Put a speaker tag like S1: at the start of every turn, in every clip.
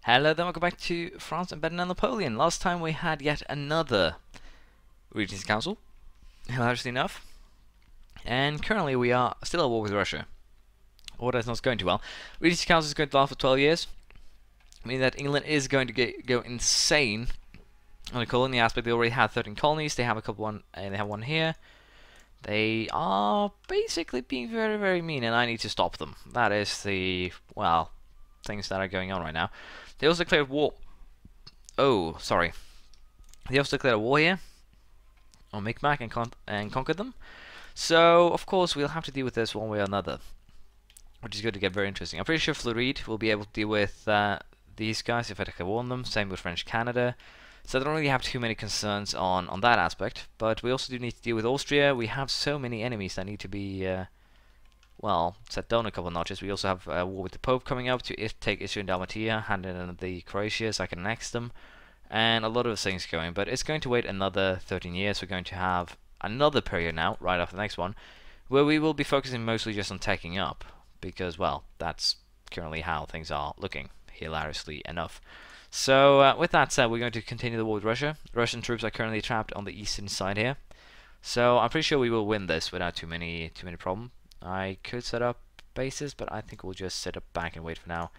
S1: Hello then, welcome back to France and Than Napoleon. Last time we had yet another Regency Council, hilariously enough, and currently we are still at war with Russia. Or that's not going too well. Regency Council is going to last for 12 years, meaning that England is going to go insane on the colony aspect. They already have 13 colonies. They have they have one here. They are basically being very, very mean, and I need to stop them. That is the things that are going on right now. They also declared war. Oh, sorry. They also declared a war here on Micmac and conquered them. So, of course, we'll have to deal with this one way or another, which is going to get very interesting. I'm pretty sure Floride will be able to deal with these guys if I declare war on them. Same with French Canada. So I don't really have too many concerns on that aspect. But we also do need to deal with Austria. We have so many enemies that need to be set down a couple of notches. We also have a war with the Pope coming up to take Istria and Dalmatia, hand in the Croatia so I can annex them, and a lot of things going. But it's going to wait another 13 years. We're going to have another period now, right after the next one, where we will be focusing mostly just on taking up, because, well, that's currently how things are looking, hilariously enough. So, with that said, we're going to continue the war with Russia. Russian troops are currently trapped on the eastern side here. So, I'm pretty sure we will win this without too many problems. I could set up bases, but I think we'll just sit up back and wait for now,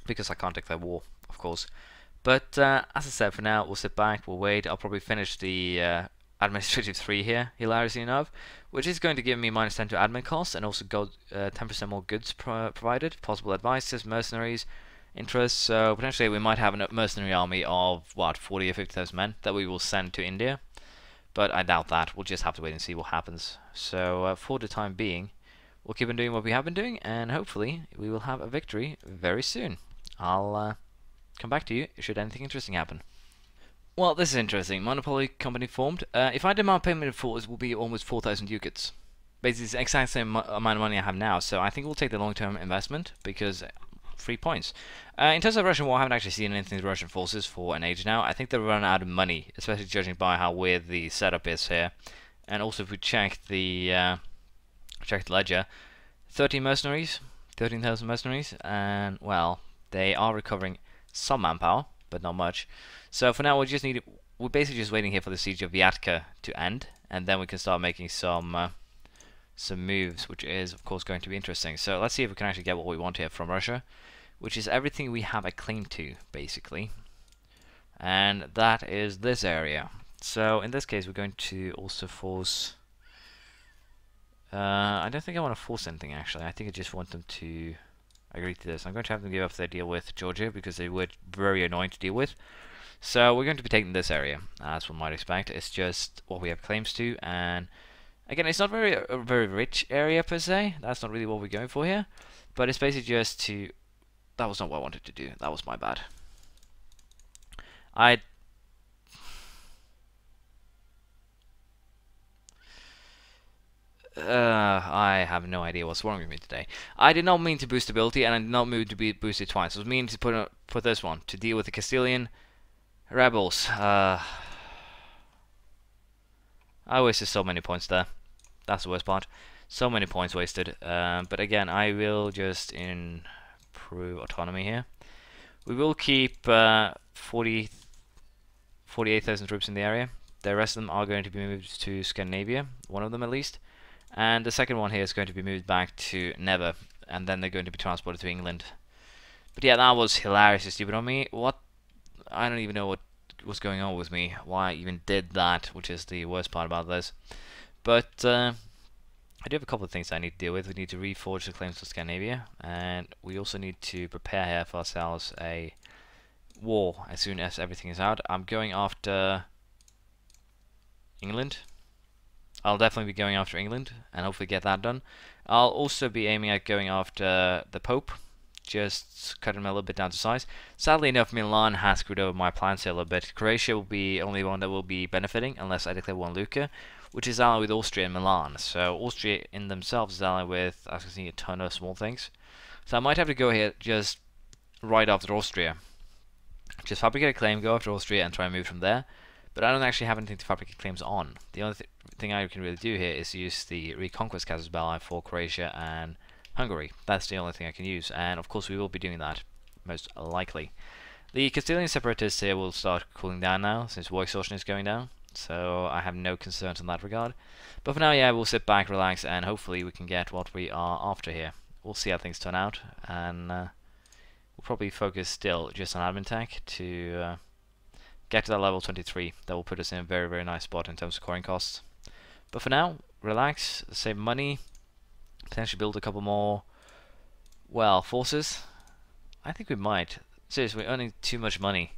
S1: because I can't declare war, of course. But as I said, for now we'll sit back, we'll wait. I'll probably finish the administrative 3 here, hilariously enough, which is going to give me -10 to admin costs and also 10% more goods provided, possible advices, mercenaries, interests. So potentially we might have a mercenary army of 40 or 50,000 men that we will send to India. But I doubt that. We'll just have to wait and see what happens. So for the time being, we'll keep on doing what we have been doing, and hopefully we will have a victory very soon. I'll come back to you should anything interesting happen. Well, this is interesting. Monopoly company formed. If I demand payment in full, it will be almost 4,000 ducats. Basically, it's the exact same amount of money I have now, so I think we'll take the long-term investment, because 3 points. In terms of Russian war, I haven't actually seen anything to Russian forces for an age now. I think they've run out of money, especially judging by how weird the setup is here. And also, if we check the ledger, 13 mercenaries, 13,000 mercenaries, and well, they are recovering some manpower, but not much. So for now, we're basically just waiting here for the siege of Vyatka to end, and then we can start making some moves, which is of course going to be interesting. So let's see if we can actually get what we want here from Russia, which is everything we have a claim to, basically, and that is this area. So in this case, we're going to also force. I don't think I want to force anything, actually. I think I just want them to agree to this. I'm going to have them give up their deal with Georgia, because they were very annoying to deal with. So we're going to be taking this area, as one might expect. It's just what we have claims to, and again, it's not a very rich area per se. That's not really what we're going for here. But it's basically just to. That was not what I wanted to do. That was my bad. I have no idea what's wrong with me today. I did not mean to boost ability, and I did not mean to boost it twice. I was meaning to put this one to deal with the Castilian rebels. I wasted so many points there. That's the worst part. So many points wasted. But again, I will just improve autonomy here. We will keep 48,000 troops in the area. The rest of them are going to be moved to Scandinavia, one of them at least. And the second one here is going to be moved back to Never, and then they're going to be transported to England. But yeah, that was hilariously stupid on me. I don't even know what was going on with me, why I even did that, which is the worst part about this. But I do have a couple of things I need to deal with. We need to reforge the claims to Scandinavia, and we also need to prepare here for ourselves a war as soon as everything is out. I'm going after England. I'll definitely be going after England, and hopefully get that done. I'll also be aiming at going after the Pope, just cut him a little bit down to size. Sadly enough, Milan has screwed over my plans here a little bit. Croatia will be only one that will be benefiting, unless I declare war on Lucca, which is allied with Austria and Milan. So Austria in themselves is allied with, as you can see, a ton of small things. So I might have to go here just right after Austria. Just fabricate a claim, go after Austria, and try and move from there. But I don't actually have anything to fabricate claims on. The only thing I can really do here is use the Reconquest Casus Belli for Croatia and Hungary. That's the only thing I can use, and of course we will be doing that most likely. The Castilian separatists here will start cooling down now, since war exhaustion is going down, so I have no concerns in that regard. But for now, yeah, we'll sit back, relax, and hopefully we can get what we are after here. We'll see how things turn out, and we'll probably focus still just on admin tech to get to that level 23. That will put us in a very, very nice spot in terms of coin costs. But for now, relax, save money, potentially build a couple more, well, forces. I think we might. Seriously, we're earning too much money,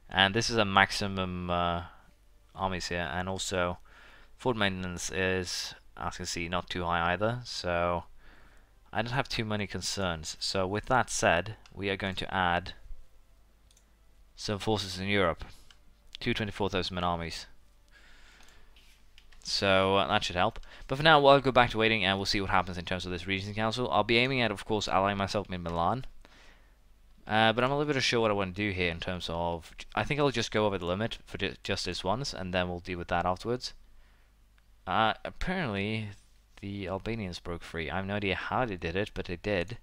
S1: and this is a maximum armies here, and also fort maintenance is, as you can see, not too high either, so I don't have too many concerns. So with that said, we are going to add some forces in Europe, 224,000 men armies. So that should help. But for now, we'll go back to waiting, and we'll see what happens in terms of this Regency Council. I'll be aiming at, of course, allying myself in Milan. But I'm a little bit unsure what I want to do here in terms of... I think I'll just go over the limit for just this once, and then we'll deal with that afterwards. Apparently, the Albanians broke free. I have no idea how they did it, but they did.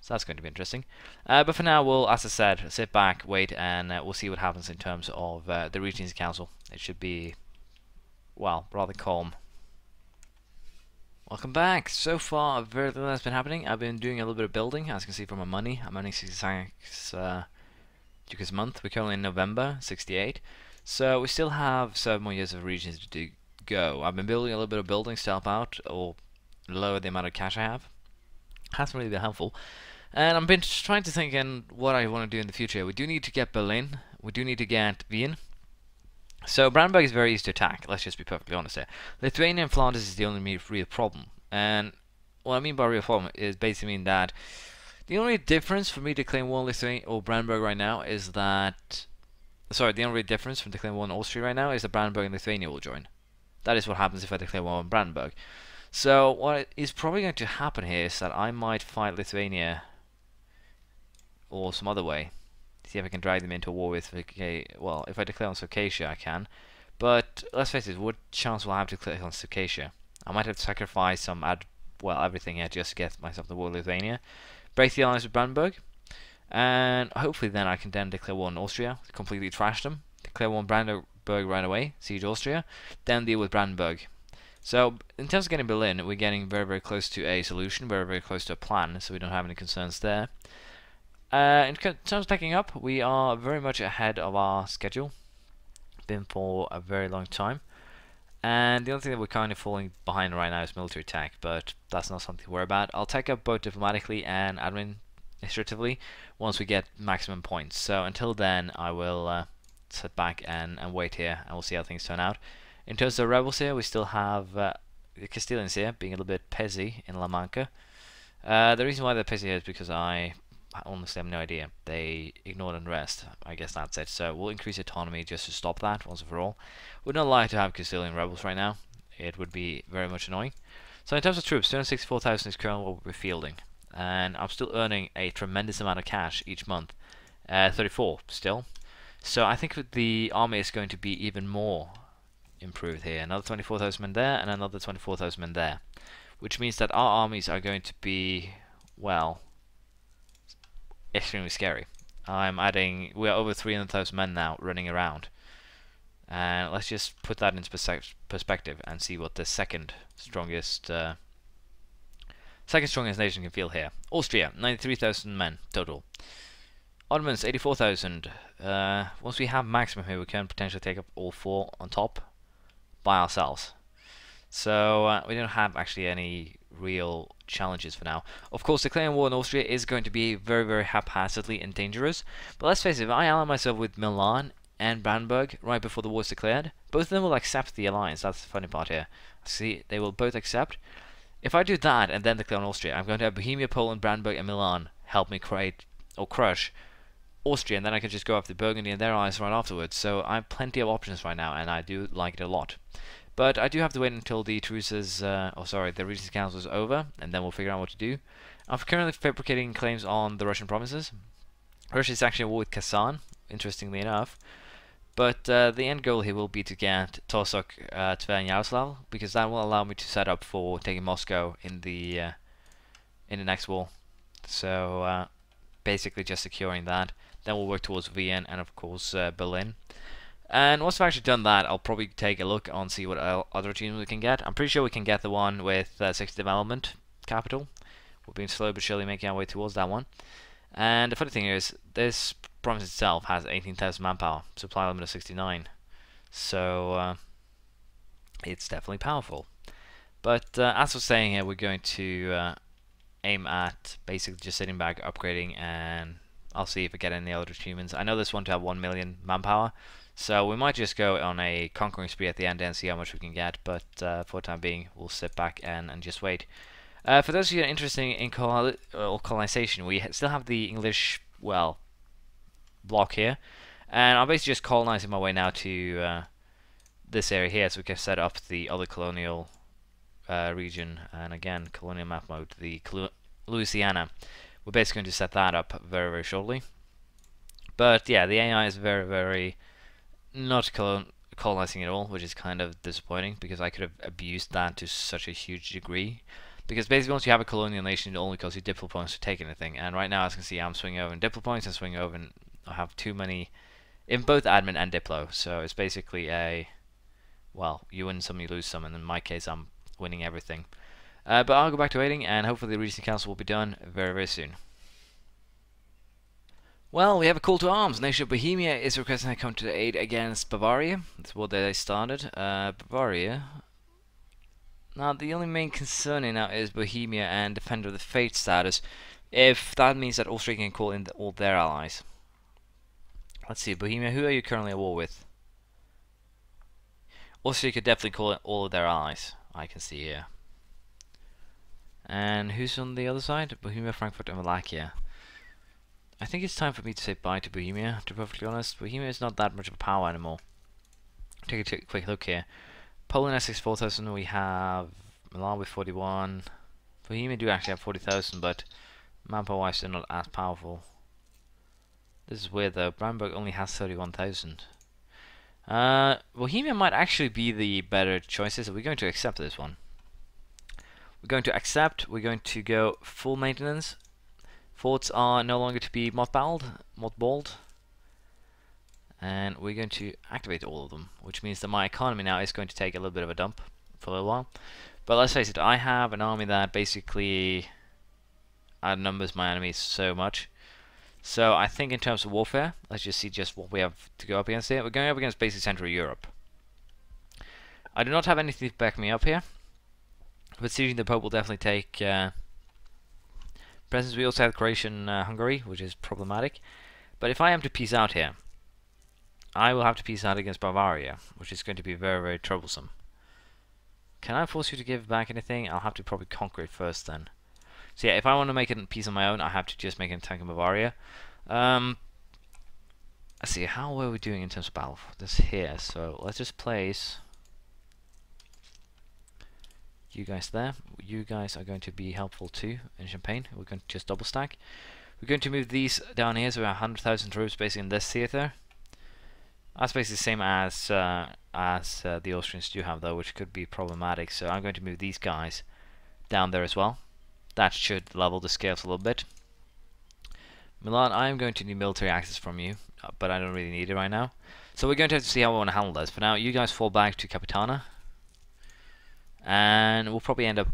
S1: So that's going to be interesting. But for now, we'll, as I said, sit back, wait, and we'll see what happens in terms of the Regency Council. It should be, well, rather calm. Welcome back. So far, very little has been happening. I've been doing a little bit of building, as you can see from my money. I'm earning 66 ducats a month. We're currently in November, 68. So we still have 7 more years of regions to go. I've been building a little bit of buildings to help out, or lower the amount of cash I have. Hasn't really been helpful. And I've been trying to think in what I want to do in the future. We do need to get Berlin. We do need to get Wien. So Brandenburg is very easy to attack, let's just be perfectly honest here. Lithuania and Flanders is the only real problem. And what I mean by real problem is basically mean that the only difference for me to claim war on Lithuania or Brandenburg right now is that... Sorry, the only difference from declaring war on Austria right now is that Brandenburg and Lithuania will join. That is what happens if I declare war on Brandenburg. So what is probably going to happen here is that I might fight Lithuania or some other way. See if I can drag them into a war with, well, if I declare on Circassia I can, but let's face it, what chance will I have to declare on Circassia? I might have to sacrifice some, everything here just to get myself the war with Lithuania, break the alliance with Brandenburg, and hopefully then I can then declare war on Austria, completely trash them, declare war on Brandenburg right away, siege Austria, then deal with Brandenburg. So in terms of getting Berlin, we're getting very, very close to a solution, very, very close to a plan, so we don't have any concerns there. In terms of picking up, we are very much ahead of our schedule. Been for a very long time. And the only thing that we're kind of falling behind right now is military tech, but that's not something to worry about. I'll take up both diplomatically and administratively once we get maximum points. So until then, I will sit back and wait here, and we'll see how things turn out. In terms of rebels here, we still have the Castilians here being a little bit pesy in La Mancha. The reason why they're pesy here is because I honestly have no idea. They ignored unrest. I guess that's it. So we'll increase autonomy just to stop that once and for all. Would not like to have Castilian rebels right now. It would be very much annoying. So in terms of troops, 264,000 is currently what we're fielding. And I'm still earning a tremendous amount of cash each month. 34 still. So I think the army is going to be even more improved here. Another 24,000 men there and another 24,000 men there. Which means that our armies are going to be, well, extremely scary. We are over 300,000 men now running around. And let's just put that into perspective and see what the second strongest nation can feel here. Austria, 93,000 men total. Ottomans, 84,000. Once we have maximum here, we can potentially take up all 4 on top by ourselves. So we don't have actually any real challenges for now. Of course, declaring war on Austria is going to be very, very haphazardly and dangerous. But let's face it, if I ally myself with Milan and Brandenburg right before the war is declared, both of them will accept the alliance. That's the funny part here. See, they will both accept. If I do that and then declare on Austria, I'm going to have Bohemia, Poland, Brandenburg, and Milan help me create or crush Austria, and then I can just go after Burgundy and their allies right afterwards. So I have plenty of options right now, and I do like it a lot. But I do have to wait until the truces, the Regency Council is over, and then we'll figure out what to do. I'm currently fabricating claims on the Russian provinces. Russia is actually at war with Kazan, interestingly enough. But the end goal here will be to get Tosok, Tver, and Yaroslav, because that will allow me to set up for taking Moscow in the next war. So basically just securing that. Then we'll work towards Vienna and of course Berlin. And once I've actually done that, I'll probably take a look and see what other achievements we can get. I'm pretty sure we can get the one with 6 development capital. We've been slowly but surely making our way towards that one. And the funny thing is, this province itself has 18,000 manpower, supply limit of 69. So it's definitely powerful. But as I was saying here, we're going to aim at basically just sitting back, upgrading, and I'll see if I get any other achievements. I know this one to have 1 million manpower, so we might just go on a conquering spree at the end and see how much we can get, but for the time being, we'll sit back and just wait. For those of you interested in colonization, we still have the English, well, block here, and I'm basically just colonizing my way now to this area here, so we can set up the other colonial region, and again, colonial map mode, the Louisiana. We're basically going to set that up very, very shortly. But yeah, the AI is very, very not colonizing at all, which is kind of disappointing because I could have abused that to such a huge degree. Because basically, once you have a colonial nation, it only costs you diplo points to take anything. And right now, as you can see, I'm swinging over in diplo points and swinging over, and I have too many in both admin and diplo. So it's basically a, well, you win some, you lose some, and in my case, I'm winning everything. But I'll go back to waiting, and hopefully the Regency Council will be done very, very soon. Well, we have a call to arms. Nation of Bohemia is requesting I come to aid against Bavaria. That's what they started. Bavaria. Now, the only main concern here now is Bohemia and Defender of the Faith status. If that means that Austria can call in all their allies. Let's see, Bohemia, who are you currently at war with? Austria could definitely call in all of their allies, I can see here. And who's on the other side? Bohemia, Frankfurt, and Wallachia. I think it's time for me to say bye to Bohemia, to be perfectly honest. Bohemia is not that much of a power anymore. Take a quick look here. Poland has 64,000, we have Milan with 41. Bohemia do actually have 40,000, but manpower wise they're not as powerful. This is weird though, Brandenburg only has 31,000. Bohemia might actually be the better choices. Are we going to accept this one? We're going to accept, we're going to go full maintenance. Forts are no longer to be mothballed. And we're going to activate all of them, which means that my economy now is going to take a little bit of a dump for a little while. But let's face it, I have an army that basically outnumbers my enemies so much. So I think in terms of warfare, let's just see just what we have to go up against here. We're going up against basically Central Europe. I do not have anything to back me up here. But sieging the Pope will definitely take presence. We also have Croatian Hungary, which is problematic. But if I am to peace out here, I will have to peace out against Bavaria, which is going to be very, very troublesome. Can I force you to give back anything? I'll have to probably conquer it first then. So yeah, if I want to make it peace on my own, I have to just make an attack on Bavaria. Let's see, how are we doing in terms of battle? This here, so let's just place you guys there. You guys are going to be helpful too in Champagne. We're going to just double stack. We're going to move these down here, so we have 100,000 troops basically in this theater. That's basically the same as the Austrians do have though, which could be problematic. So I'm going to move these guys down there as well. That should level the scales a little bit. Milan, I am going to need military access from you, but I don't really need it right now. So we're going to have to see how we want to handle this. For now, you guys fall back to Capitana. And we'll probably end up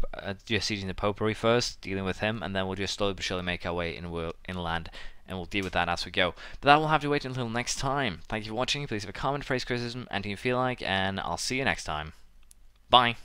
S1: just sieging the Popery first, dealing with him, and then we'll just slowly but surely make our way inland, and we'll deal with that as we go. But that will have to wait until next time. Thank you for watching. Please leave a comment, phrase, criticism, anything you feel like, and I'll see you next time. Bye.